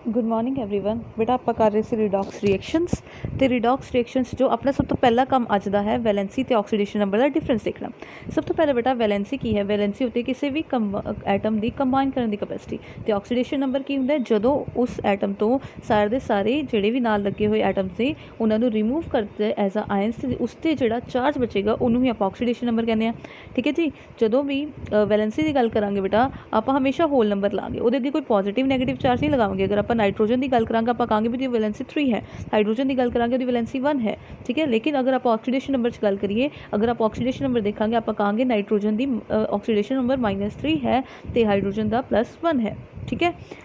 Good morning everyone. बेटा आप कर रहे थे रिडॉक्स रिएक्शनस। तो रिडॉक्स रिएक्शनस जो अपना सब तो पहला काम अज का है वैलेंसी तो ऑक्सीडेशन नंबर का डिफरेंस देखना। सब तो पहले बेटा वैलेंसी की है, वैलेंसी होती है किसी भी एटम की कंबाइन करने की कैपेसिटी। तो ऑक्सीडेशन नंबर की होंगे जो उस एटम तो सारे के सारे जोड़े भी नाल लगे हुए एटम से उन्होंने रिमूव करते एज अ आयंस, उससे जोड़ा चार्ज बचेगा उन्होंने ही आप ऑक्सीडेशन नंबर कहते हैं। ठीक है जी। जो भी वैलेंसी की गल करा बेटा आप हमेशा होल नंबर लाँगे, वो अगे कोई पॉजिटिव नैगेटिव चार्ज नहीं लगाएंगे। अगर आप नाइट्रोजन की गल करांगे आप कहेंगे भी वैलेंसी 3 है, हाइड्रोजन की गल करांगे वैलेंसी 1 है। ठीक है। लेकिन अगर आप ऑक्सीडेशन नंबर की गल करिए, अगर आप ऑक्सीडेशन नंबर देखा आप कहेंगे नाइट्रोजन की ऑक्सीडेशन नंबर -3 है तो हाइड्रोजन का +1 है। ठीक है।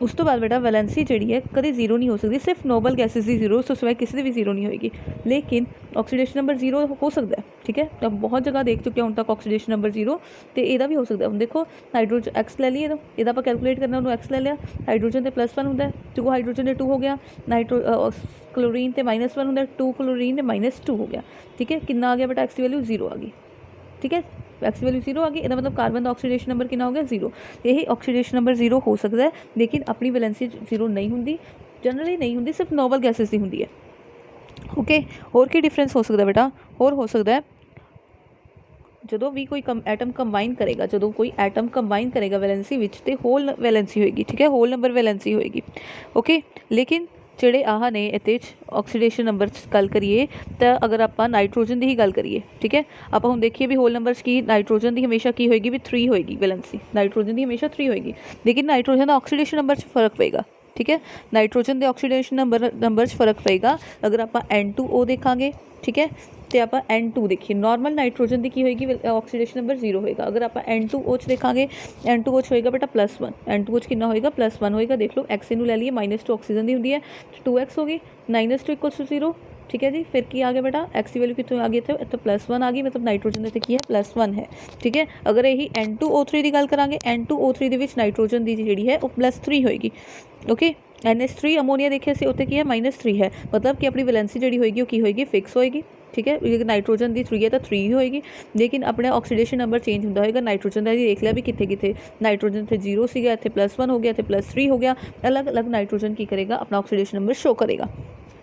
उस तो बाद बेटा वैलेंसी जी है कभी जीरो नहीं हो सकती, सिर्फ नोबल गैसेस की जीरो, उस सिवाय किसी भी जीरो नहीं होगी। लेकिन ऑक्सीडेशन नंबर जीरो हो सकता है। ठीक है। तो बहुत जगह देख चुके हैं हूँ तक ऑक्सीडेशन नंबर जीरो, तो यदा भी हो सकता है। हम देखो हाइड्रोजन एक्स ले लीए, तो आप कैलकुलेट करना उन्होंने एक्स ले लिया, हाइड्रोजन तो +1 होंगे, 2 हाइड्रोजन तो 2 हो गया, क्लोरीन तो -1 होंगे, 2 क्लोरीन तो -2 हो गया। ठीक है। कितना आ गया बेटा एक्स की वैल्यू 0 आ गई। ठीक है। एक्स की वैल्यू 0 आ गई, इसका मतलब कार्बन का ऑक्सीडेशन नंबर कितना हो गया 0। यही ऑक्सीडेशन नंबर 0 हो सकता है, लेकिन अपनी वैलेंसी 0 नहीं होंगी, जनरली नहीं होंगी, सिर्फ नोबल गैसेस की होंगी है। ओके। होर की डिफरेंस हो सकता है बेटा, होर हो सकता है जो भी कोई एटम कंबाइन करेगा, जो कोई एटम कंबाइन करेगा वैलेंसी विच तो होल वैलेंसी होएगी। ठीक है। होल नंबर वैलेंसी होएगी। ओके। लेकिन जोड़े आह ने ये ऑक्सीडेशन नंबर गल करिए तो अगर आप नाइट्रोजन की ही गल करिए, ठीक है, आप हम देखिए भी होल नंबर की नाइट्रोजन की हमेशा की होएगी भी 3 होएगी वैलेंसी, नाइट्रोजन की हमेशा 3 होएगी। लेकिन नाइट्रोजन का ऑक्सीडेशन नंबर फर्क पेगा। ठीक है। नाइट्रोजन के ऑक्सीडेशन नंबर फर्क पेगा अगर आप N2O देखा। ठीक है। तो आप N2 देखिए, नॉर्मल नाइट्रोजन की होएगी ऑक्सीडेशन नंबर 0 होएगा। अगर आप N2O देखा, N2O होएगा बेटा +1, N2O कितना होएगा +1 होएगा। देख लो एक्स इनू ले लिए, -2 ऑक्सीजन की होंगी है, 2x हो गई, -2 = 0। ठीक है जी। फिर की आ गया बेटा एक्स की वैल्यू कितों आ गई, इतने +1 आ गई, मतलब नाइट्रोजन इतने की है +1 है। ठीक है। अगर यही N2O3 की गल करा, N2O3 के नाइट्रोजन की जी है वो +3 होएगी। ओके। NH3 अमोनीया देखिए से उत्ते की है -3 है, मतलब कि अपनी वैलेंसी जी होएगी वो की होएगी फिक्स होएगी। ठीक है। लेकिन नाइट्रोजन की 3 है तो 3 ही होएगी, लेकिन अपने ऑक्सीडेशन नंबर चेंज होता होगा। नाइट्रोजन का देख लिया भी कितने कितने नाइट्रोजन थे 0 से इतने +1 हो गया, इतने +3 हो गया। अलग अलग नाइट्रोजन की करेगा अपना ऑक्सीडेशन नंबर शो करेगा।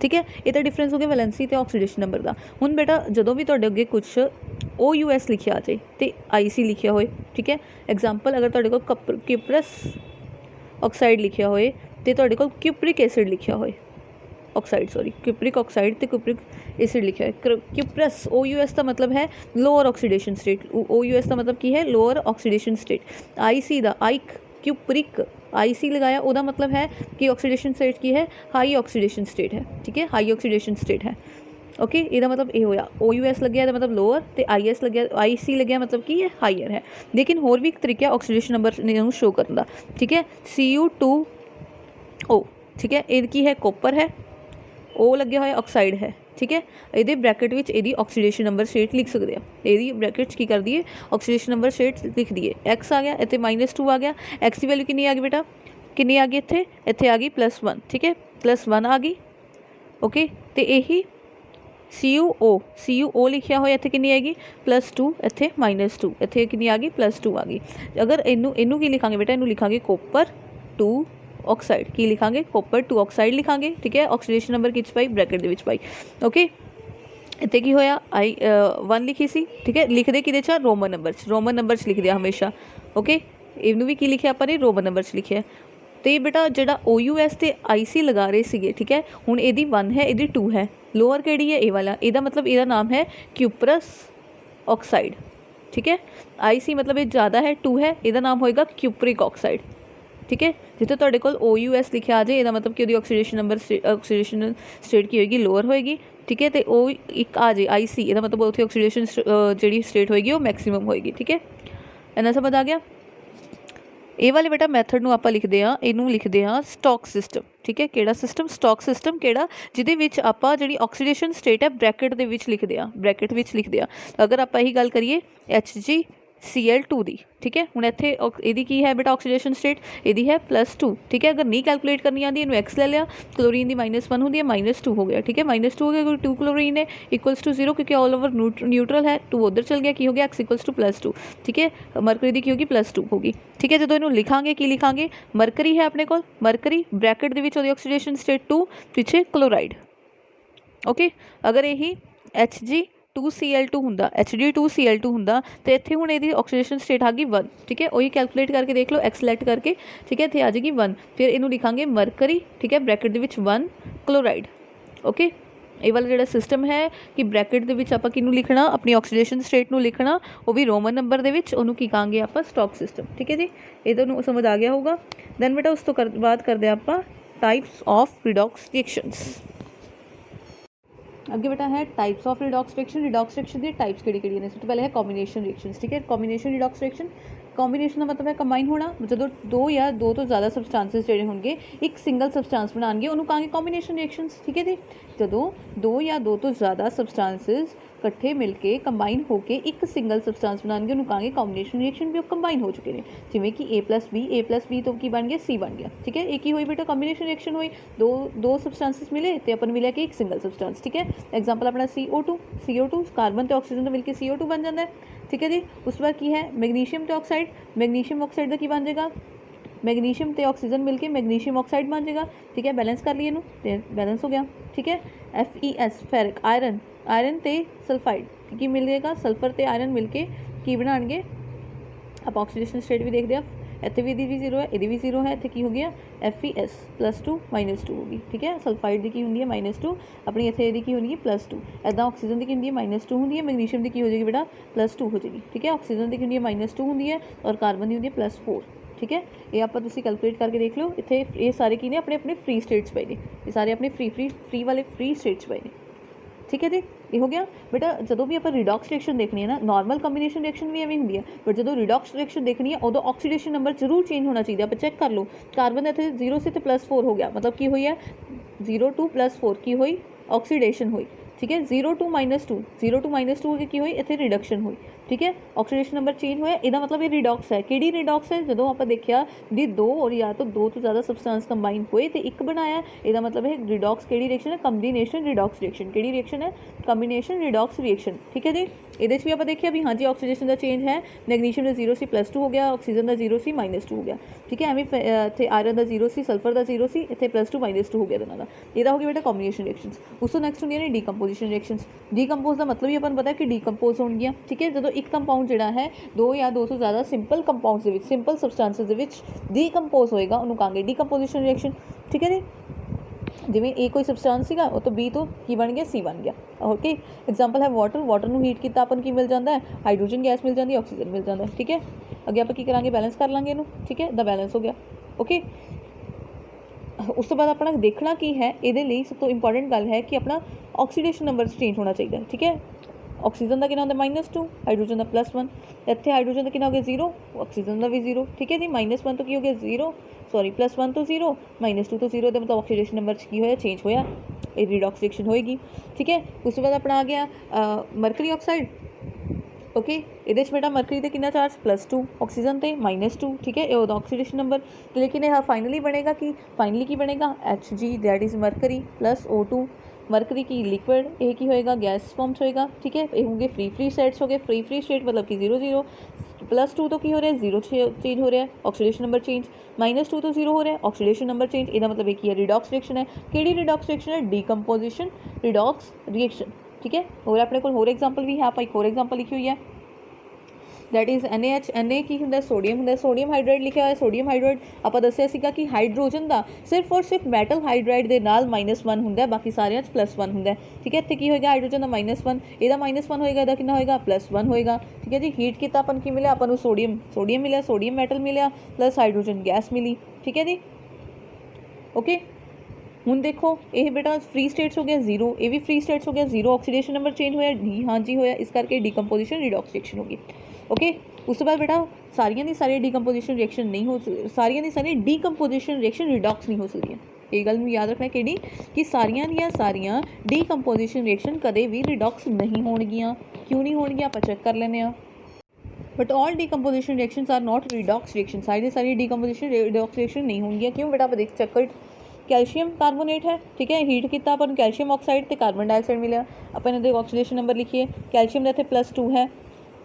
ठीक है। ये तो डिफरेंस हो गया वैलेंसी तो ऑक्सीडेशन नंबर का। हुण बेटा जो भी तुहाडे अगे कुछ OUS लिखिया आ जाए तो IC लिखिया होए, ठीक है, एग्जाम्पल अगर तुहाडे कोल किप्रस ऑक्साइड लिखिया होए तो तुहाडे कोल क्यूप्रिक एसिड लिखिया होए, ऑक्साइड सॉरी क्यूप्रिक ऑक्साइड तो क्यूप्रिक एसिड लिखा है। क्यूप्रस OUS का मतलब है लोअर ऑक्सीडेशन स्टेट, OUS का मतलब की है लोअर ऑक्सीडेशन स्टेट। IC का आइक क्यूप्रिक IC लगाया, वह मतलब है कि ऑक्सीडेशन स्टेट की है हाई ऑक्सीडेशन स्टेट है। ठीक है। हाई ऑक्सीडेशन स्टेट है। ओके। इसका मतलब ये होया OUS लग गया मतलब लोअर, तो IS लग गया IC लग गया मतलब कि ये हाईयर है। लेकिन होर भी एक तरीका ऑक्सीडेशन नंबर शो करने का। ठीक है। Cu2O। ठीक है। इनकी है कॉपर है, O लगे हुए ऑक्साइड है। ठीक है। ये ब्रैकेट में यदि ऑक्सीडेशन नंबर स्टेट लिख सकते हैं, यदि ब्रैकेट की कर दिए ऑक्सीडेशन नंबर स्टेट लिख दिए। एक्स आ गया, इतने -2 आ गया, एक्स की वैल्यू कितनी आ गई बेटा, कितनी आ गई इतने आ गई +1। ठीक है। +1 आ गई। ओके। तो यही CuO लिखा हुआ इतने कितनी आएगी +2, इतने -2, इतने कितनी आ गई +2 आ गई। अगर इनू की लिखांगे बेटा, इनू लिखांगे कॉपर 2 ऑक्साइड की लिखांगे कॉपर 2 ऑक्साइड लिखांगे। ठीक है। ऑक्सीडेशन नंबर किच पाई ब्रैकेट दे पाई। ओके। इतने की होया I1 लिखी सी। ठीक है। लिखते कि रोमन नंबर लिख दिया हमेशा। ओके। इनू भी की लिखे आपने रोमन नंबर लिखे। तो ये बेटा जो OUS तो IC लगा रहे थे, ठीक है, हुण यदी 1 है यदी 2 है, लोअर केड़ी है ए वाला, यदा मतलब यदा नाम है क्यूप्रस ऑक्साइड। ठीक है। IC मतलब ये ज़्यादा है 2 है, यदा नाम होएगा क्यूप्रिक ऑक्साइड। ठीक है। जितने तुहाडे कोल OUS लिखा आ जाए यदा मतलब कि ऑक्सीडेशन नंबर ऑक्सीडेशन स्टेट की होएगी लोअर होएगी। ठीक है। तो ओ एक आ जाए IC, यदा मतलब उत्थे ऑक्सीडेशन जी स्टेट होएगी वो मैक्सीमम होएगी। ठीक है। इन्ना समझ आ गया। ये वाले बेटा मैथड में आप लिखते हैं, इनू लिखते हैं स्टॉक सिस्टम। ठीक है। केड़ा सिस्टम, स्टॉक सिस्टम केड़ा, जिहदे विच आपां जिहड़ी ऑक्सीडेशन स्टेट है ब्रैकेट दे विच लिखते हैं, ब्रैकेट विच लिखते हैं। अगर आप यही गल करिए HG Cl2 ਦੀ, ਠੀਕ ਹੈ। ਹੁਣ ਇੱਥੇ ਇਹਦੀ ਕੀ ਹੈ ਬੇਟਾ ਆਕਸੀਡੇਸ਼ਨ ਸਟੇਟ, ਇਹਦੀ ਹੈ +2, ਠੀਕ ਹੈ। ਅਗਰ ਨਹੀਂ ਕੈਲਕੂਲੇਟ ਕਰਨੀ ਆਉਂਦੀ ਇਹਨੂੰ x ਲੈ ਲਿਆ, ਕਲੋਰੀਨ ਦੀ -1 ਹੁੰਦੀ ਹੈ, -2 ਹੋ ਗਿਆ, ਠੀਕ ਹੈ। -2 ਹੋ ਗਿਆ ਕਿਉਂਕਿ 2 ਕਲੋਰੀਨ ਹੈ, = 0 क्योंकि ऑल ओवर न्यूट्रल है, 2 उधर चल गया, की हो गया x = +2, ठीक है। मरकरी की होगी +2 होगी, ठीक है। जो इनू लिखांगे की लिखांगे, मरकरी है अपने को, मरकरी ब्रैकेट ਦੇ ਵਿੱਚ ਉਹਦੀ ਆਕਸੀਡੇਸ਼ਨ ਸਟੇਟ 2, ਪਿੱਛੇ क्लोराइड, ओके। अगर यही Hg2Cl2 ਹੁੰਦਾ, Hg2Cl2 ਹੁੰਦਾ ਤੇ ਇੱਥੇ ਹੁਣ ਇਹਦੀ ਆਕਸੀਡੇਸ਼ਨ ਸਟੇਟ ਆ ਗਈ 1, ਠੀਕ ਹੈ। ਉਹੀ ਕੈਲਕੂਲੇਟ ਕਰਕੇ ਦੇਖ ਲਓ, x ਲੈਟ ਕਰਕੇ, ਠੀਕ ਹੈ। ਇੱਥੇ ਆ ਜਾਏਗੀ 1, ਫਿਰ ਇਹਨੂੰ ਲਿਖਾਂਗੇ ਮਰਕਰੀ, ਠੀਕ ਹੈ, ਬ੍ਰੈਕਟ ਦੇ ਵਿੱਚ 1 क्लोराइड, ओके। ਇਹ ਵਾਲਾ ਜਿਹੜਾ ਸਿਸਟਮ ਹੈ ਕਿ ਬ੍ਰੈਕਟ ਦੇ ਵਿੱਚ ਆਪਾਂ ਕਿਹਨੂੰ ਲਿਖਣਾ, ਆਪਣੀ ਆਕਸੀਡੇਸ਼ਨ ਸਟੇਟ ਨੂੰ ਲਿਖਣਾ, ਉਹ ਵੀ ਰੋਮਨ ਨੰਬਰ ਦੇ ਵਿੱਚ, ਉਹਨੂੰ ਕੀ ਕਹਾਂਗੇ ਆਪਾਂ, ਸਟੋਕ ਸਿਸਟਮ, ਠੀਕ ਹੈ ਜੀ। ਇਹ ਤੁਹਾਨੂੰ ਸਮਝ ਆ ਗਿਆ ਹੋਊਗਾ। ਦੈਨ ਬੇਟਾ ਉਸ ਤੋਂ ਬਾਅਦ ਕਰਦੇ ਆਪਾਂ टाइप्स ऑफ रिडॉक्स रिएक्शंस। अगे बेटा है types of redox reaction. Redox reaction की टाइप्स किहड़ी-किहड़ी ने, सब तो पहले है कॉम्बिनेशन रिएक्शंस, ठीक है। कॉम्बिनेशन रिडॉक्स रिएक्शन, कॉम्बिनेशन का मतलब है कंबाइन होना, जो दो या दो तो ज़्यादा सबसटांसिस जोड़े होंगे एक सिंगल सबसटांस बनाएंगे, उन्होंने कहांगे कॉम्बिनेशन रिएक्शंस, ठीक है जी। जो दो या दो तो ज़्यादा सबसटांसिस इकट्ठे मिलके कंबाइन होकर एक सिंगल सबसटांस बनाएंगे, उन्होंने कहांगे कॉम्बिनेशन रिएक्शन, भी कंबाइन हो चुके हैं। जिमें कि A+B तो की बन गया C बन गया, ठीक है। एक ही हुई बेटा कॉम्बिनेशन रिएक्शन हुई, दो सबसटांसिस मिले तो अपन मिला कि एक सिंगल सबसटांस, ठीक है। एग्जाम्पल अपना CO2 कार्बन तो ऑक्सीजन तो मिलकर CO2 बन जाता है, ठीक है जी। उस बार की है मैग्नीशियम तो मैग्नीशियम ऑक्साइड का की बन जाएगा, मैग्नीशियम तो ऑक्सीजन मिलके मैग्नीशियम ऑक्साइड बन जाएगा, ठीक है। बैलेंस कर लिए इनू, बैलेंस हो गया, ठीक है। FeS फेरिक आयरन ते सल्फाइड की मिल जाएगा, सल्फर ते आयरन मिलके की बनाएंगे आप ऑक्सीडेशन स्टेट भी देखते हैं। इतने भी भी 0 है, ये भी 0 है, इतने की हो गया FeS +2 -2 होगी, ठीक है। सल्फाइड की होंगी है -2, अपनी इतने ये की होगी +2, इदा ऑक्सीजन की होंगी है -2 होंगी है, मैग्नीशियम की हो जाएगी बेटा +2 हो जाएगी, ठीक है। ऑक्सीजन की होंगी है -2 होंगी है और कार्बन की होंगी है +4, ठीक है। ये आप कैलकुलेट करके देख लो। इतने ये सारे की ने अपने अपने फ्री स्टेट्स पे ने, ये सारे अपने फ्री वाले फ्री स्टेट्स पे ने, ठीक है जी। ये हो गया बेटा। जो भी आप रिडॉक्स रिएक्शन देखनी है ना, नॉर्मल कॉम्बिनेशन रिएक्शन भी एवं होंगी है, बट जो रिडॉक्स रिएक्शन देखनी है उदो ऑक्सीडेशन नंबर जरूर चेंज होना चाहिए। आप चेक कर लो, कार्बन इतने 0 से +4 हो गया, मतलब की हुई है 0 to +4 की हुई ऑक्सीडेशन हुई, ठीक है। 0 to -2 की हुई इतने रिडक्शन हुई, ठीक है। ऑक्सीडेशन नंबर चेंज होया, इसका मतलब ये रिडॉक्स है। किहड़ी रिडॉक्स है, जो आप देखा भी दो और या तो दो तो ज़्यादा सबसटांस कंबाइन हुए तो एक बनाया, इसका मतलब है रिडॉक्स किहड़ी रिएक्शन है, कॉम्बिनेशन रिडॉक्स रिएक्शन। किहड़ी रिएक्शन है, कॉम्बिनेशन रिडॉक्स रिएक्शन, ठीक है जी। ये भी आप देखिए भी हाँ जी ऑक्सीडेशन का चेंज है, मैग्नीशियम का 0 से +2 हो गया, ऑक्सीजन का 0 से -2 हो गया, ठीक है। एवं इतने आयरन का 0 से, सल्फर का 0 से, इतने +2 -2 हो गया दोनों का। यह हो गया बेटा कॉम्बिनेशन रिएक्शंस। उस तो नैक्सट होंगे ने डीकंपोजिशन रिएक्शंस। डीकंपोज का मतलब ही अपन पता है कि डीकंपोज होंगे, ठीक है। जो एक कंपाउंड जोड़ा है दो या दो तो ज़्यादा सिंपल कंपाउंड्स सिंपल सबसटांसिस डीकंपोज होएगा, उन्होंने कहांगे डीकंपोजिशन रिएक्शन, ठीक है जी। जिमें ए कोई सबसटांस सीगा वो तो बी तो की बन गया C बन गया, ओके। एग्जाम्पल है वाटर नू हीट किया अपन की मिल जाता है, हाइड्रोजन गैस मिल जाती है, ऑक्सीजन मिल जाता है, ठीक है। अगे आप की करांगे बैलेंस कर लांगे इनू, ठीक है। द बैलेंस हो गया, ओके। उस तो बाद अपना देखना की है, ये सब तो इंपॉर्टेंट गल है कि अपना ऑक्सीडेशन नंबर चेंज होना चाहिए, ठीक है। ऑक्सीजन का कितना होता है -2, हाइड्रोजन का +1, इतने हाइड्रोजन का कितना हो गया 0, ऑक्सीजन का भी 0, ठीक है जी। -1 तो की हो गया 0, सॉरी +1 तो 0, -2 तो 0, तो मतलब ऑक्सीडेशन नंबर की होया चेंज होया, ये रिडॉक्स रिएक्शन होएगी, ठीक है। उस बाद अपना आ गया मरकरी ऑक्साइड, ओके। ये बेटा मरकरी से कितना चार्ज +2, ऑक्सीजन से -2, ठीक है। ये ऑक्सीडेशन नंबर, लेकिन यह फाइनली बनेगा कि फाइनली की बनेगा Hg that is mercury +O2, mercury की लिक्विड, ये की होएगा गैस फॉर्म होएगा, ठीक है। ये होंगे फ्री स्टेट्स हो गए, फ्री स्टेट मतलब कि 0 0, +2 तो की हो रहा है 0 चेंज हो रहा है, ऑक्सीडेशन नंबर चेंज, -2 तो 0 हो रहा है, ऑक्सीडेशन नंबर चेंज। इसका मतलब एक ही है रिडॉक्स रिएक्शन है। किहड़ी रिडॉक्स रिएक्शन है, डीकंपोजिशन रिडॉक्स रिएक्शन, ठीक है। और अपने को होर एग्जाम्पल भी है, आप एक होर एग्जाम्पल लिखी हुई है, दैट इज़ NaH। Na की होंगे सोडियम होंगे, सोडियम हाइड्राइड लिखा है। सोडियम हाइड्राइड आप दसिया सीगा कि हाइड्रोजन का सिर्फ और सिर्फ मैटल हाइड्राइड के नाल -1 होंगे, बाकी सारे +1 होंगे, ठीक है। इतने की होएगा हाइड्रोजन का -1, यदा -1 होएगा, यदा कितना होएगा +1 होएगा, ठीक है जी। हीट किया अपन की मिले, अपन सोडियम मिला, सोडियम मैटल मिला प्लस हाइड्रोजन गैस मिली, ठीक है जी, ओके। हुण देखो ये बेटा फ्री स्टेट्स हो गया 0, ये भी फ्री स्टेट्स हो गया 0, ऑक्सीडेशन नंबर चेंज होया डी, हाँ जी होया, इस करके डीकंपोजिशन रिडॉक्स रिएक्शन होगी, ओके। उस तो बाद बेटा सारियां दी सारी डीकंपोजिशन रिएक्शन नहीं हो, सारियां दी सारी डीकंपोजिशन रिएक्शन रिडॉक्स नहीं हो सकती। ये गल याद रखना कि सारियां दियां सारियां डीकंपोजिशन रिएक्शन कदे भी रिडॉक्स नहीं होणगियां। क्यों नहीं होणगियां, आप चेक कर लेने। But all decomposition reactions are not redox reaction, सारी सारी डीकम्पोजिशन रिडॉक्स रिएक्शन नहीं होंगी। क्यों बेटा, आप देख चेक कर, कैल्शियम कार्बोनेट है, ठीक है, हीट किया अपन कैल्शियम ऑक्साइड तो कार्बन डाइऑक्साइड मिला, अपन इहदे ऑक्सीडेशन नंबर लिखिए, कैल्शियम का इत्थे +2 है,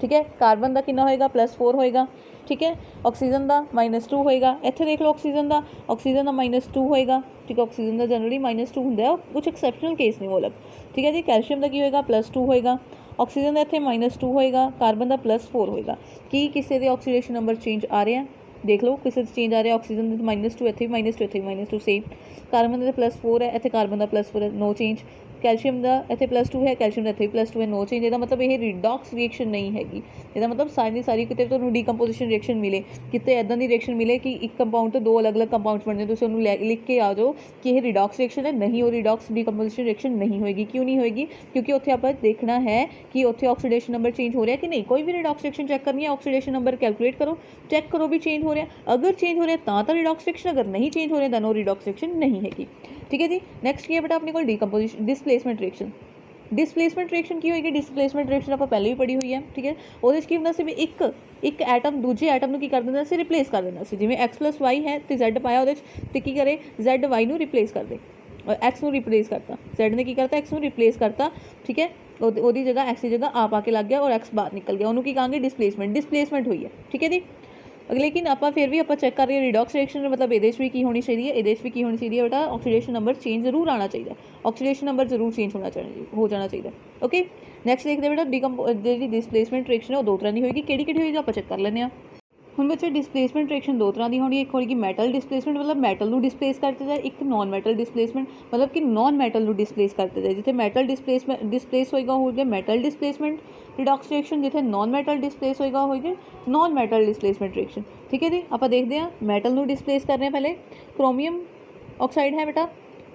ठीक है, कार्बन का कितना होएगा +4 होएगा, ठीक है, ऑक्सीजन का -2 होएगा, इत्थे देख लो ऑक्सीजन का -2 होएगा, ठीक है, ऑक्सीजन का जनरली -2 होंदा है, कुछ एक्सैप्शनल केस ने वो अलग, ठीक है जी। कैल्शियम का की होएगा +2 होएगा, ऑक्सीजन का इत्थे -2 होएगा, कार्बन का +4 होएगा। कि किसी के ऑक्सीडेशन नंबर चेंज आ रहे हैं, देख लो किसी चेंज आ रहा है, ऑक्सीजन -2 इत्थे -2 इत्थे -2 सेम, कार्बन का +4 है, इत्थे कार्बन का +4 है, नो चेंज, कैल्शियम का इत्थे +2 है, कैल्शियम का इत्थे +2 है, नो चेंज। ਇਹਦਾ मतलब ये रिडॉक्स रिएक्शन नहीं हैगी, ਇਹਦਾ मतलब सारी किते ਤੁਹਾਨੂੰ ਡੀਕੰਪੋਜੀਸ਼ਨ ਰਿਐਕਸ਼ਨ ਮਿਲੇ, ਕਿਤੇ ਇਦਾਂ ਦੀ ਰਿਐਕਸ਼ਨ ਮਿਲੇ ਕਿ ਇੱਕ ਕੰਪਾਊਂਡ ਤੋਂ ਦੋ ਅਲੱਗ-ਅਲੱਗ ਕੰਪਾਊਂਡਸ ਬਣ ਜਾਣ, ਤੁਸੀਂ ਉਹਨੂੰ ਲਿਖ ਕੇ ਆ ਜਾਓ ਕਿ ਇਹ ਰਿਡॉक्स ਰਿਐਕਸ਼ਨ ਹੈ, ਨਹੀਂ ਉਹ ਰਿਡॉक्स ਡੀਕੰਪੋਜੀਸ਼ਨ ਰਿਐਕਸ਼ਨ नहीं होएगी। क्यों नहीं होएगी? क्योंकि ਉੱਥੇ ਆਪਾਂ देखना है कि ਉੱਥੇ ऑक्सीडेशन नंबर चेंज हो रहा है कि नहीं। कोई भी रिडॉक्स रिएक्शन चेक करनी है, ऑक्सीडेशन नंबर कैलकुलेट करो, चेक करो भी चेंज हो रहा है, अगर चेंज हो रहा है तो रिडॉक्स रिएक्शन, अगर नहीं चेंज हो रहा है तो रिडॉक्स रिएक्शन नहीं हैगी, ठीक है जी। नैक्सट की है बेटा अपने को decomposition displacement reaction. Displacement reaction की होएगी, डिसप्लेसमेंट रिएक्शन आप पहले भी पढ़ी हुई है, ठीक है। ਉਹਦੇ ਵਿੱਚ ਕੀ ਹੁੰਦਾ ਸੀ ਵੀ ਇੱਕ ਐਟਮ ਦੂਜੇ ਐਟਮ ਨੂੰ ਕੀ ਕਰ ਦਿੰਦਾ ਸੀ, ਰਿਪਲੇਸ ਕਰ ਦਿੰਦਾ ਸੀ। ਜਿਵੇਂ x + y ਹੈ ਤੇ z ਪਾਇਆ ਉਹਦੇ ਵਿੱਚ ਤੇ ਕੀ ਕਰੇ, z y ਨੂੰ ਰਿਪਲੇਸ ਕਰ ਦੇ, x ਨੂੰ ਰਿਪਲੇਸ ਕਰਤਾ, z ਨੇ ਕੀ ਕਰਤਾ, x ਨੂੰ ਰਿਪਲੇਸ ਕਰਤਾ, ਠੀਕ ਹੈ। ਉਹਦੀ ਜਗ੍ਹਾ x ਦੀ ਜਗ੍ਹਾ ਆ ਪਾ ਕੇ ਲੱਗ ਗਿਆ ਔਰ x ਬਾਹਰ ਨਿਕਲ ਗਿਆ, ਉਹਨੂੰ ਕੀ ਕਹਾਂਗੇ, डिसप्लेसमेंट हुई है, ठीक है जी। लेकिन आप फिर भी आप चेक कर रहे हैं रिडॉक्स रिएक्शन, मतलब ये भी की होनी चाहिए, ये भी की होनी चाहिए बेटा, ऑक्सीडेशन नंबर चेंज जरूर आना चाहिए, ऑक्सीडेशन नंबर जरूर चेंज होना चाहिए, हो जाना चाहिए, ओके। नैक्सट देखते हैं बेटा डिसप्लेसमेंट रिएक्शन है वो दो तरह की होगी, किहड़ी होगी आप चेक कर लें। ਹੁਣ ਬੱਚੇ डिसप्लेसमेंट रिएक्शन दो तरह की होनी है, एक होगी मैटल डिसप्लेसमेंट, मतलब मैटल ਨੂੰ डिसप्लेस करते जाए, एक नॉन मैटल डिसप्लेसमेंट, मतलब कि नॉन मैटल ਨੂੰ डिसप्लेस करते जाए। जिथे मैटल डिसप्लेस होगा मैटल डिसप्लेसमेंट रिडॉक्स रिएक्शन, जिथे नॉन मैटल डिसप्लेस होगा नॉन मैटल डिसप्लेसमेंट रिएक्शन, ठीक है जी। आप देखते हैं मैटल ਨੂੰ डिसप्लेस कर रहे हैं, पहले क्रोमियम ऑक्साइड है बेटा,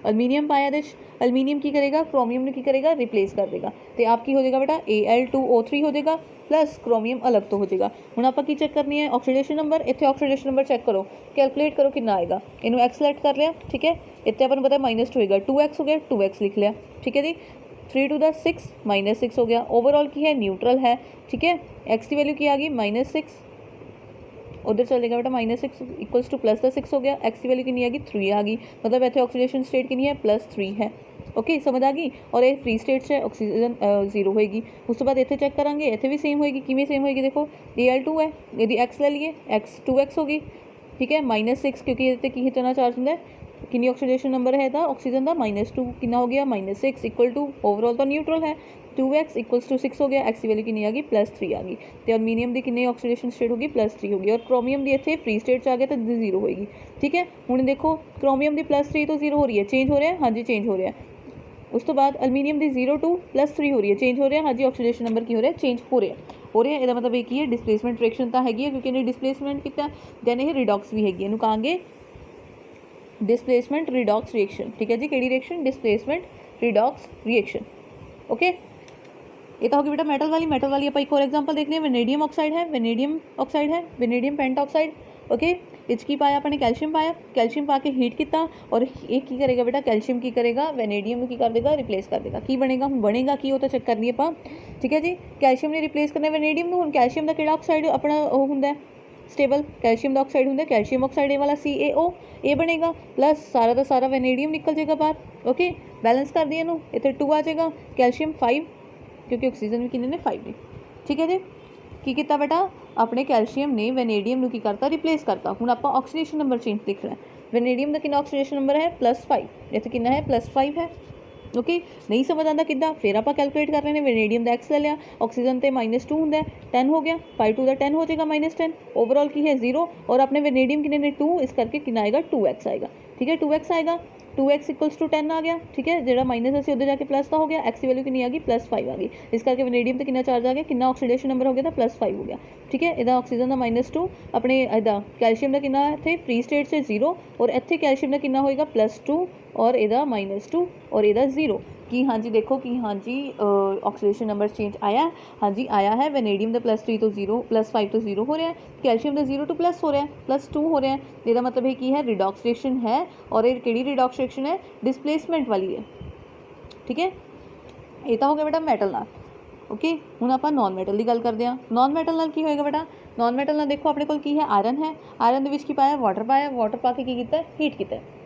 अलमीनियम पाया दे, अलमीनियम की करेगा, क्रोमियम ने की करेगा, रिप्लेस कर देगा, तो आप की हो जाएगा बेटा Al2O3 हो जाएगा, प्लस क्रोमियम अलग तो हो जाएगा। हुण आप की चेक करनी है ऑक्सीडेशन नंबर, इत्थे ऑक्सीडेशन नंबर चेक करो, कैलकुलेट करो कितना आएगा, इनू x सेलेक्ट कर लिया, ठीक है, इत्थे अपन पता -2 होएगा, 2x हो गया, 2x लिख लिया, ठीक है जी। 3 to the 6 -6 हो गया, ओवरऑल की है न्यूट्रल है, ठीक है। x की वैल्यू की आ गई -6, उधर चलेगा बेटा -6 इक्वल्स टू +6 हो गया, x की वैल्यू कितनी आ गई 3 आ गई, मतलब इतने ऑक्सीडेशन स्टेट कितनी है +3 है, ओके समझ आ गई। और ये फ्री स्टेट से ऑक्सीजन 0 होएगी। उस तो बाद इतने चेक करांगे, इतने भी सेम होएगी, किमें सेम होएगी, देखो Al2 है, यदि x ले लिए x 2x होगी, ठीक है, -6 क्योंकि ये की कितना चार्ज होंगे, कितनी ऑक्सीडेशन नंबर है ऑक्सीजन का -2 कितना हो गया -6 इक्वल टू ओवरऑल तो न्यूट्रल है 2x इक्वल्स टू 6 हो गया, x की वैल्यू कितनी आ गई +3 आ गई, तो अलमीनियम की कितनी ऑक्सीडेशन स्टेट होगी +3 होगी, और क्रोमियम की इतने फ्री स्टेट आ गया तो 0 होएगी, ठीक है। हुण देखो क्रोमियम की +3 तो 0 हो रही है, चेंज हो रहा है, हाँ जी चेंज हो रहा है। उस तो बाद अलमीनियम की 0 to +3 हो रही है, चेंज हो रहा है, हाँ जी ऑक्सीडेशन नंबर की हो रहा है, चेंज हो रहा है, इसका मतलब एक ही है डिसप्लेसमेंट रिएक्शन तो हैगी है, क्योंकि इन्हें डिसप्लेसमेंट किया दैन ये रिडॉक्स भी हैगी, इन्हू कहांगे डिसप्लेसमेंट रिडॉक्स रिएक्शन, ठीक है जी। केड़ी reaction, displacement redox reaction, okay. ये तो होगी बेटा मेटल वाली आप एक और एग्जांपल देखने हैं, वेनेडियम ऑक्साइड है, वेनेडियम पेंटाऑक्साइड, ओके। इस की पाया अपने कैल्शियम पाया, कैल्शियम पा के हीट किया और एक की करेगा बेटा, कैल्शियम की करेगा वेनेडियम की कर देगा, रिप्लेस कर देगा, की बनेगा की वो तो चेक करनी है, ठीक है जी। कैल्शियम ने रिप्लेस करना वेनेडियम, हुण कैल्शियम का किहड़ा ऑक्साइड अपना वो हुंदा स्टेबल, कैल्शियम का ऑक्साइड होंगे, कैल्शियम ऑक्साइड ए वाला CaO ये बनेगा, प्लस सारा का सारा वेनेडियम निकल जाएगा बाहर, ओके। बैलेंस कर दिया इनू, इतने 2 आ जाएगा, कैल्शियम 5 क्योंकि ऑक्सीजन भी कितने ने 5 ने, ठीक है जी। की किया बेटा अपने कैल्शियम ने वेनेडियम की करता, रिप्लेस करता। हुण आप ऑक्सीडेशन नंबर चेंज लिख रहे हैं, वेनेडियम का कितना ऑक्सीडेशन नंबर है +5, इतने कितना है +5 है, ओके। नहीं समझ आता कि फिर आप कैलकुलेट कर रहे हैं, वेनेडियम का x ले लिया, ऑक्सीजन तो -2 होंगे, 10 हो गया, 5 to the 10 हो जाएगा -10, ओवरऑल की है 0, और अपने वेनेडियम कितने ने 2, इस करके कितना आएगा 2x आएगा, ठीक है, 2x आएगा, 2x इक्वल्स टू 10 आ गया, ठीक है, जो माइनस असी उधर जाके प्लस का हो गया, x की वैल्यू कितनी आ गई +5 आ गई, इस करके वेनेडियम तो कितना चार्ज आ गया, कितना ऑक्सीडेशन नंबर हो गया था +5 हो गया, ठीक है। इहदा ऑक्सीजन का -2, अपने इहदा कैल्शियम का कितना इत्थे फ्री स्टेट से 0, और इत्थे कैल्शियम का कितना होएगा +2, और इहदा -2 और इहदा 0 कि हाँ जी देखो कि हाँ जी ऑक्सीडेशन नंबर चेंज आया, हाँ जी आया है। वेनेडियम का +3 तो 0, +5 तो 0 हो रहा है, कैल्शियम का 0 to प्लस हो रहा है, +2 हो रहा है, इसका मतलब है कि है रिडॉक्स रिएक्शन है, और ये केड़ी रिडॉक्स रिएक्शन है, डिसप्लेसमेंट वाली है, ठीक है। ये तो हो गया बेटा मेटल नाल। ओके हुण आपां नॉन मैटल की गल करते हैं। नॉन मैटल नाल की होएगा बेटा, नॉन मैटल नाल देखो अपने कोल की है, आयरन है, आयरन दे विच की पाया, वाटर पा के की कीता है, हीट कीता है।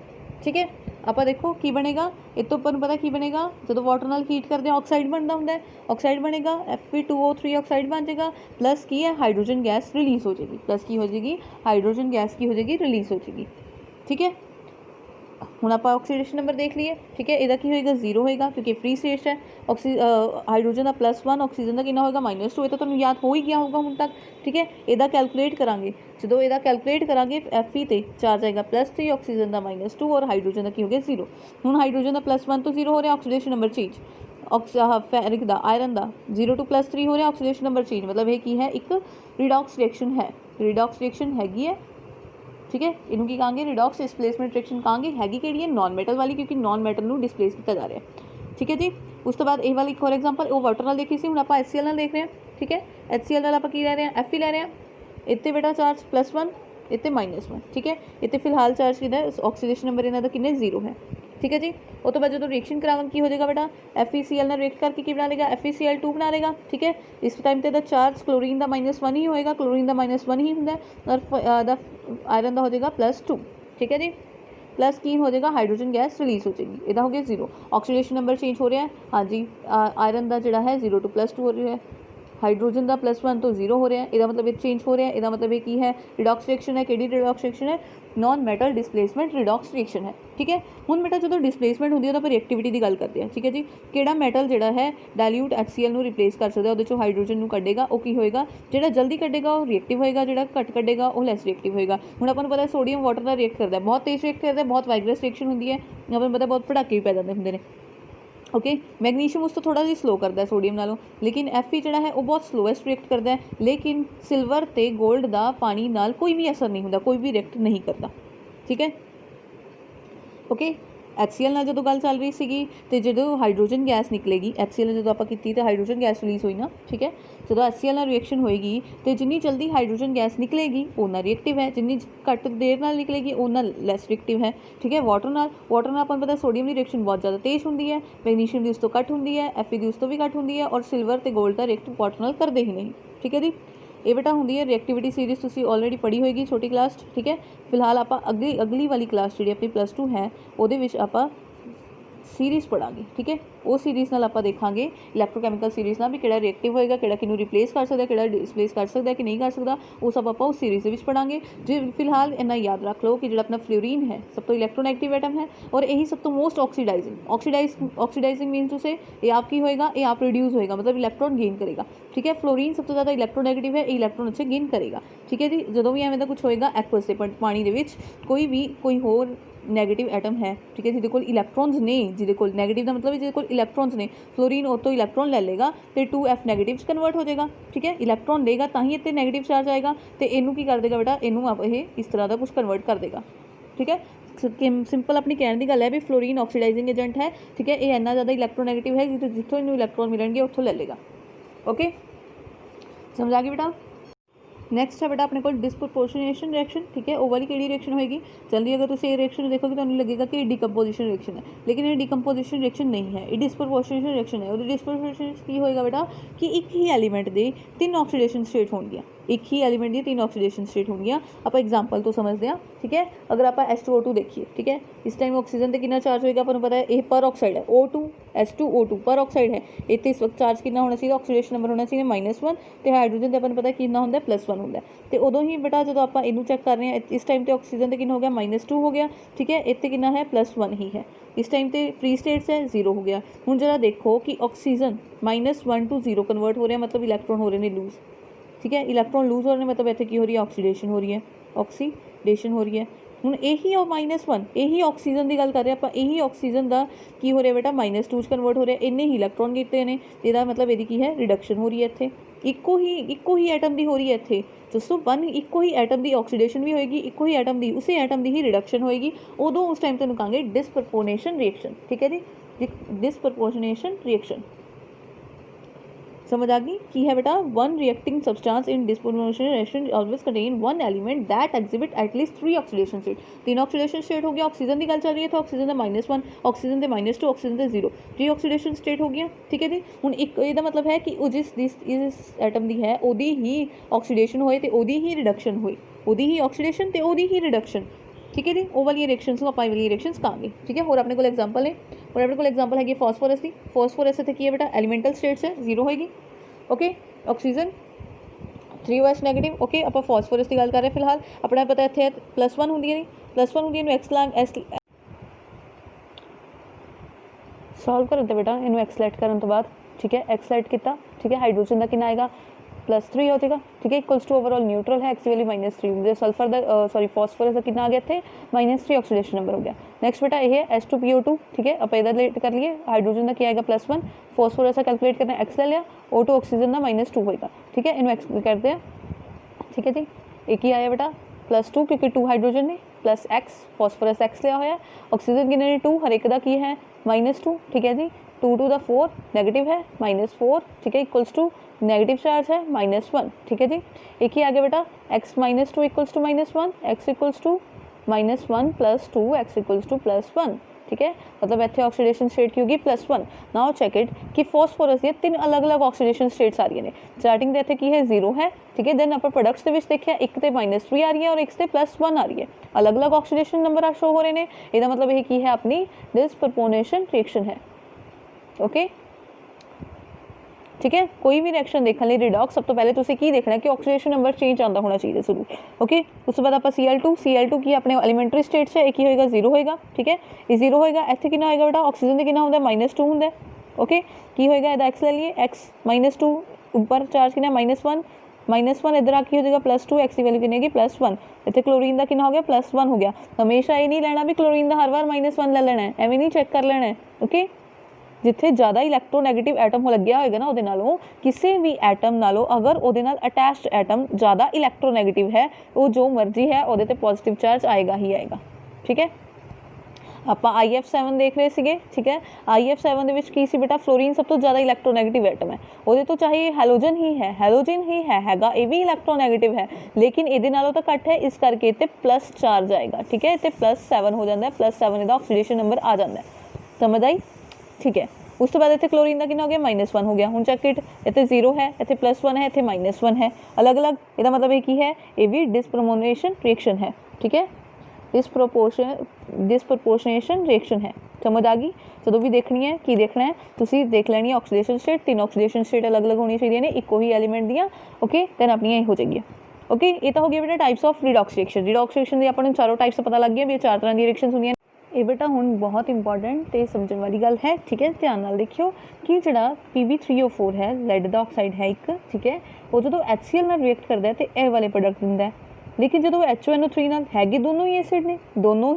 ठीक है, आपां देखो की बनेगा, इस तो अपन पता की बनेगा, जो वाटर नाल हीट करते हैं ऑक्साइड बनता हुंदा है, ऑक्साइड बनेगा Fe2O3 ऑक्साइड बन जाएगा, प्लस की है हाइड्रोजन गैस रिलीज़ हो जाएगी, प्लस की हो जाएगी हाइड्रोजन गैस की हो जाएगी रिलीज़ हो जाएगी। ठीक है, हुण आप ऑक्सीडेशन नंबर देख लीए। ठीक है, इहदा की होएगा 0 होएगा क्योंकि फ्री स्टेट है। हाइड्रोजन का +1 ऑक्सीजन का कितना होएगा -2, ये तो तुहानूं याद हो ही गया होगा हुण तक। ठीक है, इहदा कैलकुलेट करांगे, जो इहदा कैलकुलेट करांगे Fe ते चार्ज आएगा +3, ऑक्सीजन का -2 और हाइड्रोजन का की हो गया 0। हुण हाइड्रोजन का +1 तो 0 हो रहा, ऑक्सीडेशन नंबर चेंज, फेरिक का आयरन का 0 to +3 हो रहा, ऑक्सीडेशन नंबर चेंज, मतलब ये की है एक रिडॉक्स रिएक्शन है, रिडॉक्स रिएक्शन हैगी है। ठीक है, इनू की कहांगे रिडॉक्स डिस्प्लेसमेंट रिएक्शन कहांगे, हैगी किहड़ी है, नॉन मैटल वाली, क्योंकि नॉन मैटल नू डिस्प्लेस किया जा रहा है। ठीक है जी, उस तो बाद ये वाली एक और एग्जांपल वो वाटर नाल देखी सी, हुण आपां HCl नाल देख रहे हैं। ठीक है, HCl नाल आपां की ले रहे हैं, Fe ले रहे हैं, इत्ते बेटा चार्ज +1, इत्ते -1। ठीक है, इत्ते फिलहाल चार्ज कितना है, ऑक्सीडेशन नंबर इन्हां दा किन्ने 0 है। ठीक है जी, वो तो बाद जो रिएक्शन करावन की हो जाएगा बेटा, FeCl नाल रिएक्ट करके की बना लेगा, FeCl2 बना लेगा। ठीक है, इस टाइम ते दा चार्ज क्लोरीन का -1 ही होएगा, क्लोरीन का -1 ही हुंदा है, और आयरन का हो जाएगा +2। ठीक है जी, प्लस की हो जाएगा हाइड्रोजन गैस रिलीज़ हो जाएगी, इहदा हो गया 0। ऑक्सीडेशन नंबर चेंज हो रहा है, हाँ जी, आयरन का जोड़ा है 0 to +2 हो रहा है, हाइड्रोजन का +1 तो 0 हो रहा है, इहदा मतलब ये चेंज हो रहा है, इहदा मतलब ये की है रिडॉक्स रिएक्शन है, किहड़ी रिडॉक्स रिएक्शन है, non metal displacement redox reaction है। ठीक है, हुण बेटा जो डिस्प्लेसमेंट होंदी है, रिएक्टिविटी की गल करते हैं। ठीक है जी, किहड़ा मैटल जिहड़ा है डायल्यूट HCl नू रिप्लेस कर सकदा, उहदे चों हाइड्रोजन नू कड्डेगा, वो की होएगा, जिहड़ा जल्दी कड्डेगा वो रिएक्टिव होएगा, जिहड़ा घट कड्डेगा वो लैस रिएक्टिव होएगा। हुण आपां नूं पता है सोडियम वाटर नाल रिएक्ट करदा है, बहुत तेज रिएक्ट करदा है, बहुत वाइग्रस रिएक्शन होंदी है, आपां नूं पता बहुत पटाके भी पै जांदे हुंदे ने। ओके, मैगनीशियम उस तो थोड़ा जी स्लो करता है सोडियम नालों, लेकिन Fe जिहड़ा है वो बहुत स्लोएस्ट रिएक्ट करता है, लेकिन सिल्वर ते गोल्ड का पानी नाल कोई भी असर नहीं होंदा, कोई भी रिएक्ट नहीं करता। ठीक है, ओके, HCl नाल जो गल चल रही सी, तो जो हाइड्रोजन गैस निकलेगी, HCl जो आप की तो हाइड्रोजन गैस रिलीज़ हुई ना। ठीक है, जो HCl नाल रिएक्शन होएगी तो जिन्नी जल्दी हाइड्रोजन गैस निकलेगी उन्ना रिएक्टिव है, जिन्नी घट देर नाल निकलेगी उन्ना लैस रिएक्टिव है। ठीक है, वाटर नाल अपन पता सोडियम की रिएक्शन बहुत ज़्यादा तेज होंदी है, मैगनीशियम की उस तो घट होंदी है, Fe की उस तो भी घट होंदी है, और सिल्वर तो गोल्ड का रिएक्ट वाटर नाल करते ही नहीं। ठीक है जी, ये बेटा होंदी है रिएक्टिविटी सीरीज़, तुसी ऑलरेडी पढ़ी होएगी छोटी क्लास। ठीक है, फिलहाल आप अगली वाली क्लास जी अपनी +2 है उहदे विच आपां सीरीज़ पढ़ांगे। ठीक है, वो सीरीज़ नाल आपां देखांगे इलैक्ट्रोकैमिकल सीरीज़ नाल भी किहड़ा रिएक्टिव होएगा, किहड़ा किनू रिप्लेस कर सकदा, किहड़ा डिस्प्लेस कर सकदा कि नहीं कर सकदा, वो सब आपां उस सीरीज़ दे विच पढ़ांगे। जे फिलहाल इन्ना याद रख लो कि जिहड़ा अपना फ्लोरीन है सब तो इलैक्ट्रोनैगेटिव एटम है, और यही सब तो मोस्ट ऑक्सीडाइजिंग मीनस टू से ये आप की होएगा, ये आप रिड्यूस होएगा, मतलब इलैक्ट्रॉन गेन करेगा। ठीक है, फ्लोरीन सब तो ज़्यादा इलैक्ट्रोनैगेटिव है, ये इलैक्ट्रॉन अच्छे गेन करेगा। ठीक है जी, जो भी एवें दा कुछ होएगा एक्वस से पानी दे विच कोई होर नैगेटिव एटम है, ठीक है, जिहदे कोल इलैक्ट्रॉन्स ने, जिहदे कोल नैगेटिव का मतलब है जिहदे कोल इलैक्ट्रॉन्स ने, फ्लोरीन उस तो इलैक्ट्रॉन ले लेगा तो 2F नैगेटिव कन्वर्ट हो जाएगा। ठीक है, इलैक्ट्रॉन लेगा तां ही इत्ते नैगेटिव चार्ज आएगा, तो इनू की कर देगा बेटा, इनू आप ये इस तरह का कुछ कन्वर्ट कर देगा। ठीक है, सिंपल अपनी कहने की गल है भी फ्लोरीन ऑक्सीडाइजिंग एजेंट है। ठीक है, ये इन्ना ज़्यादा इलैक्ट्रोनैगेटिव है कि जितों इनू इलैक्ट्रॉन मिलेंगे उत्थों ले लेगा। ओके, समझ आ गई बेटा। नैक्सट है बेटा अपने को डिस्प्रपोर्शनेशन रिएक्शन। ठीक है, वो वाली किहड़ी रिएक्शन होएगी, जल्दी अगर तुम ये रिएक्शन देखोगे तो लगेगा कि डिकम्पोजिशन रिएक्शन है, लेकिन ये डिकम्पोजिशन रिएक्शन नहीं है, ये डिस्प्रपोर्शनेशन रिएक्शन है। और डिस्प्रपोर्शनेशन की होएगा बेटा कि एक ही एलीमेंट के 3 ऑक्सीडेशन स्टेट होंगी, एक ही एलीमेंट की 3 ऑक्सीडेशन स्टेट होंगी। आप एग्जाम्पल तो समझते हैं। ठीक है, अगर आप H2O2 देखिए, ठीक है, इस टाइम ऑक्सीजन से कितना चार्ज होएगा आपको पता है, ये पर ऑक्साइड है, O2 H2O2 पर ऑक्साइड है, इतने इस वक्त चार्ज कितना होना चाहिए, ऑक्सीडेशन नंबर होना चाहिए -1, तो हाइड्रोजन से अपन पता कितना होंगे +1 होंगे। तो उदों ही बेटा जो आप इनू चैक कर रहे हैं, इस टाइम तो ऑक्सीजन से कितना हो गया -2 हो गया। ठीक है, इतने कितना है +1 ही है, इस टाइम तो फ्री स्टेट्स है 0 हो गया। हूँ जरा देखो कि ऑक्सीजन -1 to 0 कन्वर्ट हो रहा है, मतलब इलैक्ट्रॉन हो रहे हैं लूज। ठीक है, इलैक्ट्रॉन लूज हो रहे हैं, मतलब इतने की हो रही है, ऑक्सीडेशन हो रही है, ऑक्सीडेशन हो रही है। हूँ यही -1 यही ऑक्सीजन की गल कर रहे हैं आप, यही ऑक्सीजन का की हो रहा है बेटा -2 कन्वर्ट हो रहा है, इन्ने ही इलैक्ट्रॉन कीते हैं, इसका मतलब यदि की है रिडक्शन हो रही है, इतने इको ही एटम की हो रही है, इतने दोस्तों वन इको ही एटम की ऑक्सीडेशन भी होएगी, इको ही एटम की उसी एटम की ही रिडक्शन होएगी, उदों उस टाइम तेन कहेंगे डिस्प्रपोर्शनेशन रिएक्शन। ठीक है जी, डिस्प्रपोर्शनेशन रिएक्शन। समझ आ गई की है बेटा one reacting substance in disposition reaction always contain one element that exhibit at least 3 oxidation state. 3 oxidation state हो गया, ऑक्सीजन की गल चल रही है तो ऑक्सीजन का -1, ऑक्सीजन के -2, ऑक्सीजन के 0, 3 ऑक्सीडेशन स्टेट हो गया। ठीक है जी। हुण एक ਇਹਦਾ मतलब है कि जिस एटम की है ਉਹਦੀ ही ऑक्सीडेशन होए ਤੇ ਉਹਦੀ ही रिडक्शन होए, ਉਹਦੀ ही ऑक्सीडेशन ਤੇ ਉਹਦੀ ही रिडक्शन। ठीक है जी। वो वाली रिएक्शनस को ਆਪਾਂ वाली रिएक्शनस कहांगे। ठीक है। और अपने को एग्जाम्पल है, और अपने को एग्जाम्पल है फॉस्फोरस की। फॉस्फोरस इतने की है बेटा एलीमेंटल स्टेट्स है 0 होएगी। Okay. Oxygen 3OH negative. Okay. आप फॉस्फोरस की गल कर रहे हैं फिलहाल, अपना पता इतने +1 होंगी नहीं, +1 होंगी एक्स सॉल्व करन तो बेटा इनू एक्सलैट करन तो बाद। ठीक है। एक्सलैट किया। ठीक है। हाइड्रोजन का कितना आएगा +3 हो जाएगा। ठीक है। इक्वल्स टू ओवरऑल न्यूट्रल है, एक्स वैल्यू -3। सल्फर का सॉरी फॉस्फोरस का कितना आ गया थे -3 ऑक्सीडेशन नंबर हो गया। नेक्स्ट बेटा ये है H2PO2। ठीक है। आप इधर लेट कर लिए, हाइड्रोजन का क्या आएगा +1, फॉस्फोरस का कैलकुलेट करना एक्स ले लिया, O2 ऑक्सीजन का -2 होगा। ठीक है। इनू एक्स करते हैं। ठीक है जी। एक ही आया बेटा +2 क्योंकि 2 हाइड्रोजन ने, +X फॉस्फोरस X लिया होया, ऑक्सीजन कितने ने 2, हर एक का की है -2। ठीक है जी। 2 to the 4 नेगेटिव है -4। ठीक है। इक्वल्स टू नेगेटिव चार्ज है -1। ठीक है जी। एक ही आगे बेटा x -2 equals to -1, x equals to -1 + 2 x equals to +1। ठीक है। मतलब इतने ऑक्सीडेशन स्टेट की होगी +1। नाउ चेक इट कि फॉस्फोरस ये 3 अलग अलग ऑक्सीडेशन स्टेट्स आ रही ने। स्टार्टिंग दे इतने की है 0 है। ठीक है। दैन आप प्रोडक्ट्स के देखिए एक तो -3 आ रही है और एक से +1 आ रही है, अलग अलग ऑक्सीडेशन नंबर शो हो रहे हैं। यदा मतलब ये की है अपनी डिस्प्रपोर्शनेशन रिएक्शन है। ओके। ठीक है। कोई भी रिएक्शन देखने लिए रिडॉक्स सब तो पहले तुसीं की देखना कि ऑक्सीडेशन नंबर चेंज आता होना चाहिए जरूर। ओके। उस बाद आप Cl2 की अपने एलीमेंटरी स्टेट से एक ही होएगा 0 होएगा। ठीक है। ये 0 होएगा, इत्थे कितना होएगा बेटा ऑक्सीजन के कितना होंदा -2 होंदा। ओके। की होएगा इहदा x ले लिए, x -2 ऊपर चार्ज कितना -1 इधर आके हो जाएगा +2, x की वैल्यू कितनी होगी +1। इतने क्लोरीन का कितना हो गया +1 हो गया। हमेशा ये नहीं लेना भी क्लोरीन का हर बार -1 ले लेना है, एवं नहीं चेक कर लेना है। ओके। जिथे ज़्यादा इलैक्ट्रोनैगेटिव एटम हो लग्या होएगा ना, वो किसी भी एटम नालों अगर वो अटैच्ड एटम ज़्यादा इलैक्ट्रोनैगेटिव है, वो जो मर्जी है वो पॉजिटिव चार्ज आएगा ही आएगा। ठीक है। आप IF7 देख रहे थे। ठीक है। IF7 की सी बेटा फ्लोरीन सब तो ज़्यादा इलैक्ट्रोनैगेटिव एटम है, वो तो चाहे हैलोजन ही है ये भी इलैक्ट्रोनैगेटिव है, लेकिन ये तो घट है, इस करके इतने प्लस चार्ज आएगा। ठीक है। इतने +7 हो जाता है, +7 इसका ऑक्सीडेशन नंबर आ जाता है। समझ आई। ठीक है। उस तो बाद इतने क्लोरीन का कितना हो गया -1 हो गया। हूँ चेक इट, इतने 0 है, इतने +1 है, इतने -1 है, अलग अलग। इसका मतलब ये की है, ये भी डिस्प्रपोर्शनेशन रिएक्शन है। ठीक है। डिस्प्रपोर्शनेशन रिएक्शन है। समझ आ गई। जो भी देखनी है कि देखना है तुसीं देख लैनी है ऑक्सीडेशन स्टेट, 3 ऑक्सीडेशन स्टेट अलग अलग होनी चाहिए ने, इको ही एलीमेंट दियाँ। ओके। दैन अपनी हो जाएगी। ओके। ये तो हो गया बेटा types of redox reaction. Redox reaction की अपने चारों टाइप्स पता लग गया भी 4 तरह की रिएक्शन होंगे। ये बेटा हुण बहुत इंपॉर्टेंट तो समझने वाली गल है। ठीक है। ध्यान नाल देखियो कि जिहड़ा Pb3O4 है, लैड का ऑक्साइड है एक। ठीक है। वो जो HCl नाल रिएक्ट करता है तो यह वाले प्रोडक्ट दिंदा है, लेकिन जो HONO3 नाल हैगे दोनों ही एसिड ने, दोनों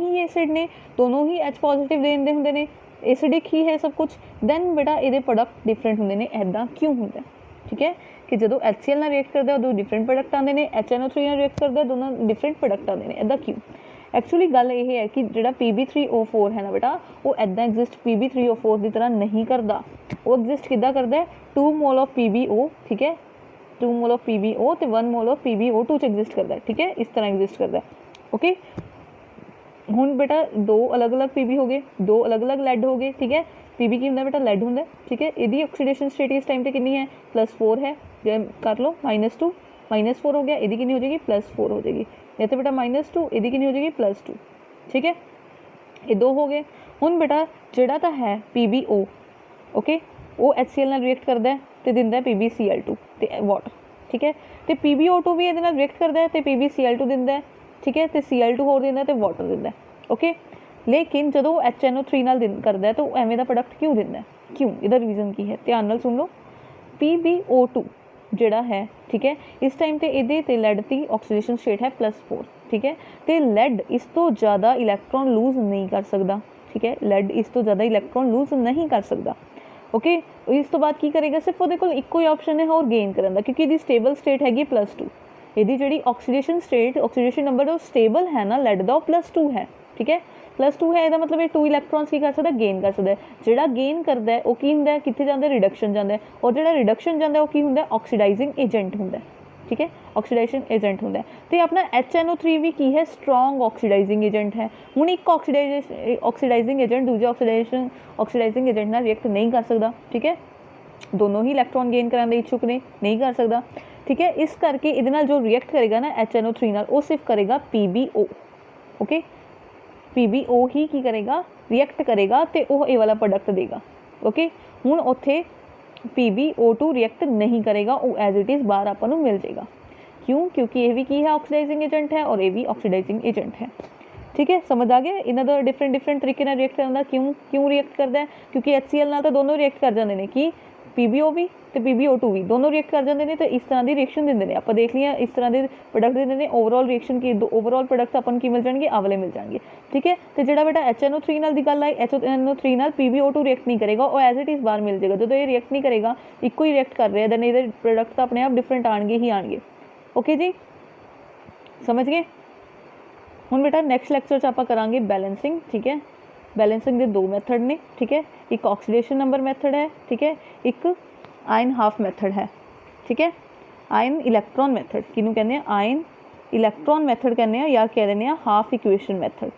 ही H पॉजिटिव दे दिंदे हुंदे ने, एसिडिक ही है सब कुछ। दैन बेटा ये प्रोडक्ट डिफरेंट होंदे ने। ऐदा क्यों होंदा? ठीक है। कि जो HCl नाल रिएक्ट करता है उदों डिफरेंट प्रोडक्ट आते हैं, HNO3 नाल रिएक्ट करता है दोनों डिफरेंट प्रोडक्ट आते हैं। ऐदा क्यों? एक्चुअली गल ये है कि जो Pb3O4 है ना बेटा, वो ऐदा एग्जिस्ट Pb3O4 की तरह नहीं करता। वो एग्जिस्ट किदा करता है 2 मोल ऑफ PbO। ठीक है। 2 मोल ऑफ PbO तो 1 मोल ऑफ PbO2 एग्जिस्ट करता है। ठीक है। इस तरह एग्जिस्ट करता है। ओके। हुण बेटा 2 अलग अलग Pb हो गए, 2 अलग अलग लैड हो गए। ठीक है। Pb की होंदा बेटा लैड होंदा। ठीक है। यदि ऑक्सीडेशन स्टेट इस टाइम पे कितनी है +4 है, कर लो -2 -4 हो गया। यदि कितनी हो जाएगी +4 हो जाएगी। ये तो बेटा -2 यदि कितनी हो जाएगी +2। ठीक है। ये 2 हो गए। हुण बेटा जिहड़ा तो है PbO, ओके, वो HCl नाल रिएक्ट करता है तो दिंदा है PbCl2 तो वाटर। ठीक है। तो PbO2 भी ये रिएक्ट करता है तो PbCl2 दिंदा है। ठीक है। तो Cl2 होर दिंदा तो वाटर दिंदा है। ओके। लेकिन जो HNO3 नाल करता है तो एवें दा प्रोडक्ट क्यों दिंदा है? क्यों? इहदा रीजन की है, ध्यान नाल सुन लो। PbO2 जिहड़ा है, ठीक है, इस टाइम ते इहदे ते लैड दी ऑक्सीडेशन स्टेट है +4। ठीक है। तो लैड इस तो ज़्यादा इलैक्ट्रॉन लूज नहीं कर सकता। ठीक है। लैड इस तो ज़्यादा इलैक्ट्रॉन लूज नहीं कर सकता। ओके। इस तो बाद की करेगा, सिर्फ वो इको ही ऑप्शन है और गेन करन दा, क्योंकि इसकी स्टेबल स्टेट हैगी +2। ਇਹਦੀ ਜਿਹੜੀ ਆਕਸੀडेशन स्टेट ਆਕਸੀडेशन नंबर ਉਹ ਸਟੇਬਲ ਹੈ ਨਾ ਲੈਡ ਦਾ ਉਹ +2 ਹੈ। ठीक है +2 है ਇਹਦਾ मतलब ਇਹ 2 ਇਲੈਕਟ੍ਰੋਨਸ ਕੀ ਕਰ ਸਕਦਾ ਗੇਨ ਕਰ ਸਕਦਾ। ਜਿਹੜਾ ਗੇਨ ਕਰਦਾ ਹੈ ਉਹ ਕੀ ਹੁੰਦਾ ਕਿੱਥੇ ਜਾਂਦਾ ਰਿਡਕਸ਼ਨ ਜਾਂਦਾ ਔਰ ਜਿਹੜਾ ਰਿਡਕਸ਼ਨ ਜਾਂਦਾ ਉਹ ਕੀ ਹੁੰਦਾ ਆਕਸੀਡਾਈਜ਼ਿੰਗ ਏਜੰਟ ਹੁੰਦਾ। ठीक है ऑक्सीडाइजेशन एजेंट होंगे। तो अपना HNO3 भी की है स्ट्रॉन्ग ऑक्सीडाइजिंग एजेंट है। हुण एक ऑक्सीडाइजिंग एजेंट दूजे ऑक्सीडाइजिंग एजेंट नाल रिएक्ट नहीं कर सकता। ठीक है दोनों ही इलैक्ट्रॉन गेन कराने के इच्छुक ने नहीं कर सकता। ठीक है इस करके इहदे नाल जो रिएक्ट करेगा ना HNO3 नाल वो सिर्फ करेगा PbO। ओके PbO ही की करेगा रिएक्ट करेगा तो वह ये वाला प्रोडक्ट देगा। ओके हुण उत्थे PbO2 रिएक्ट नहीं करेगा वो एज इट इज़ बाहर आपको मिल जाएगा। क्यों क्योंकि ये भी की है ऑक्सीडाइजिंग एजेंट है और ये भी ऑक्सीडाइजिंग एजेंट है। ठीक है समझ आ गया इन्हों का डिफरेंट तरीके ਨਾਲ रिएक्ट करना क्यों रिएक्ट करता है क्योंकि HCl नाल तो दोनों रिएक्ट कर जाते हैं कि PbO भी तो PbO2 भी दोनों रिएक्ट कर जाते हैं तो इस तरह की रिएक्शन देंगे ने आप देख लिया इस तरह के प्रोडक्ट देंगे ने ओवरऑल रिएक्शन की ओवरऑल प्रोडक्ट अपन की मिल जाएंगे आ वाले मिल जाएंगे। ठीक है तो जो बेटा HNO3 नाल दी गल आई HNO3 नाल PbO2 रिएक्ट नहीं करेगा और एज इट इज़ बाहर मिल जाएगा। जो ये रिएक्ट नहीं करेगा इको ही रिएक्ट कर रहे हैं दैन ये प्रोडक्ट तो अपने आप डिफरेंट आएंगे ही आएंगे। ओके जी समझ गए। हुण बेटा नैक्सट लैक्चर आप करांगे बैलेंसिंग। ठीक है बैलेंसिंग के 2 मैथड ने। ठीक है एक ऑक्सीडेशन नंबर मैथड है। ठीक है एक आयन हाफ मैथड है। ठीक है आयन इलैक्ट्रॉन मैथड किनू कहते हैं आयन इलैक्ट्रॉन मैथड कहते हैं या कह देने हाफ इक्वेशन मैथड।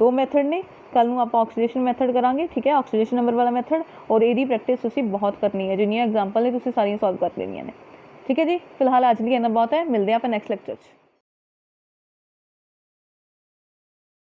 2 मैथड ने कल नूं आपां ऑक्सीडेशन मैथड करांगे। ठीक है ऑक्सीडेशन नंबर वाला मैथड और यदी प्रैक्टिस तुसीं बहुत करनी है जिन्नियां एग्जाम्पल ने तुसीं सारियां सॉल्व कर लेनियां ने। ठीक है जी फिलहाल अज लिए इन्ना बहुत है मिलते हैं आप नैक्सट लैक्चर।